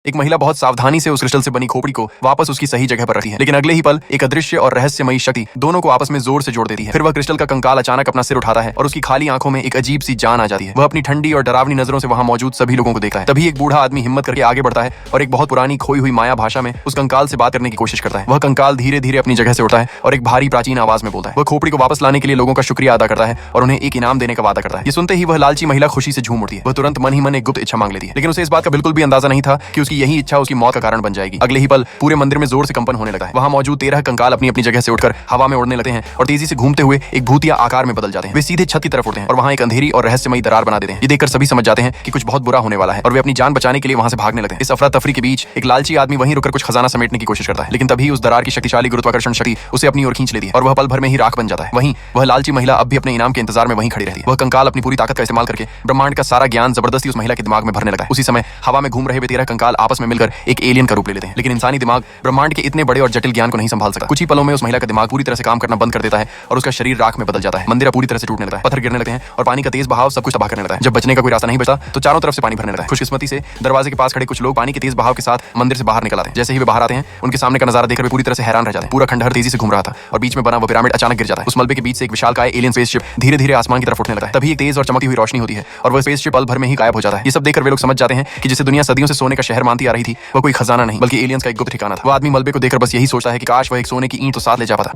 एक महिला बहुत सावधानी से उस क्रिस्टल से बनी खोपड़ी को वापस उसकी सही जगह पर रखती है, लेकिन अगले ही पल एक अदृश्य और रहस्यमयी शक्ति दोनों को आपस में जोर से जोड़ देती है। फिर वह क्रिस्टल का कंकाल अचानक अपना सिर उठाता है और उसकी खाली आंखों में एक अजीब सी जान आ जाती है। वह अपनी ठंडी और डरावनी नजरों से वहां मौजूद सभी लोगों को देखता है। तभी एक बूढ़ा आदमी हिम्मत करके आगे बढ़ता है और एक बहुत पुरानी खोई हुई माया भाषा में उस कंकाल से बात करने की कोशिश करता है। वह कंकाल धीरे धीरे अपनी जगह से उठता है और एक भारी प्राचीन आवाज में बोलता है। वह खोपड़ी को वापस लाने के लिए लोगों का शुक्रिया अदा करता है और उन्हें एक इनाम देने का वादा करता है। ये सुनते ही वह लालची महिला खुशी से झूम उठती है। वह तुरंत मन ही मन एक गुप्त इच्छा मांग लेती है, लेकिन उसे इस बात का बिल्कुल भी अंदाजा नहीं था कि उसकी यही इच्छा उसकी मौत का कारण बन जाएगी। अगले ही पल पूरे मंदिर में जोर से कंपन होने लगा है। वहां मौजूद 13 कंकाल अपनी अपनी जगह से उठकर हवा में उड़ने लगते हैं और तेजी से घूमते हुए एक भूतिया आकार में बदल जाते हैं। वे सीधे छत की तरफ उड़ते हैं और वहां एक अंधेरी और रहस्यमयी दरार बना देते हैं। ये देखकर सभी समझ जाते हैं कि कुछ बहुत बुरा होने वाला है और वे अपनी जान बचाने के लिए वहां से भागने लगते हैं। इस अफरा तफरी के बीच एक लालची आदमी वहीं रुककर कुछ खजाना समेटने की कोशिश करता है, लेकिन तभी उस दरार की शक्तिशाली गुरुत्वाकर्षण शक्ति उसे अपनी ओर खींच लेती है और वह पल भर में ही राख बन जाता है। वहीं वह लालची महिला अब भी अपने इनाम के इंतजार में वहीं खड़ी रहती है। वह कंकाल अपनी पूरी ताकत का इस्तेमाल करके ब्रह्मांड का सारा ज्ञान जबरदस्ती उस महिला के दिमाग में भरने लगता है। उसी समय हवा में घूम रहे वे 13 कंकाल आपस में मिलकर एक एलियन का रूप ले लेते हैं, लेकिन इंसानी दिमाग ब्रह्मांड के इतने बड़े और जटिल ज्ञान को नहीं संभाल सकता। कुछ ही पलों में उस महिला का दिमाग पूरी तरह से काम करना बंद कर देता है और उसका शरीर राख में बदल जाता है। मंदिर पूरी तरह से टूटने लगता है, पत्थर गिरने लगते हैं और पानी का तेज बहाव सब कुछ तबाह करने लगता है। जब बचने का कोई रास्ता नहीं बचता तो चारों तरफ से पानी भरने लगता है। खुशकिस्मती से दरवाजे के पास खड़े कुछ लोग पानी के तेज बहाव के साथ मंदिर से बाहर निकल आते हैं। जैसे ही वे बाहर आते हैं उनके सामने का नजारा देखकर वे पूरी तरह से हैरान रह जाते हैं। पूरा खंडहर तेजी से घूम रहा था और बीच में बना वो पिरामिड अचानक गिर जाता है। उस मलबे के बीच से एक विशालकाय एलियन स्पेसशिप धीरे धीरे आसमान की तरफ उठने लगता है। तभी एक तेज और चमकती हुई रोशनी होती है और वह स्पेसशिप पल भर में ही गायब हो जाता है। ये सब देखकर वे लोग समझ जाते हैं कि जिसे दुनिया सदियों से सोने का शहर मानती आ रही थी वह कोई खजाना नहीं बल्कि एलियंस का एक गुप्त ठिकाना था। वो आदमी मलबे को देखकर बस यही सोचता है कि काश वह एक सोने की ईंट तो साथ ले जा पाता।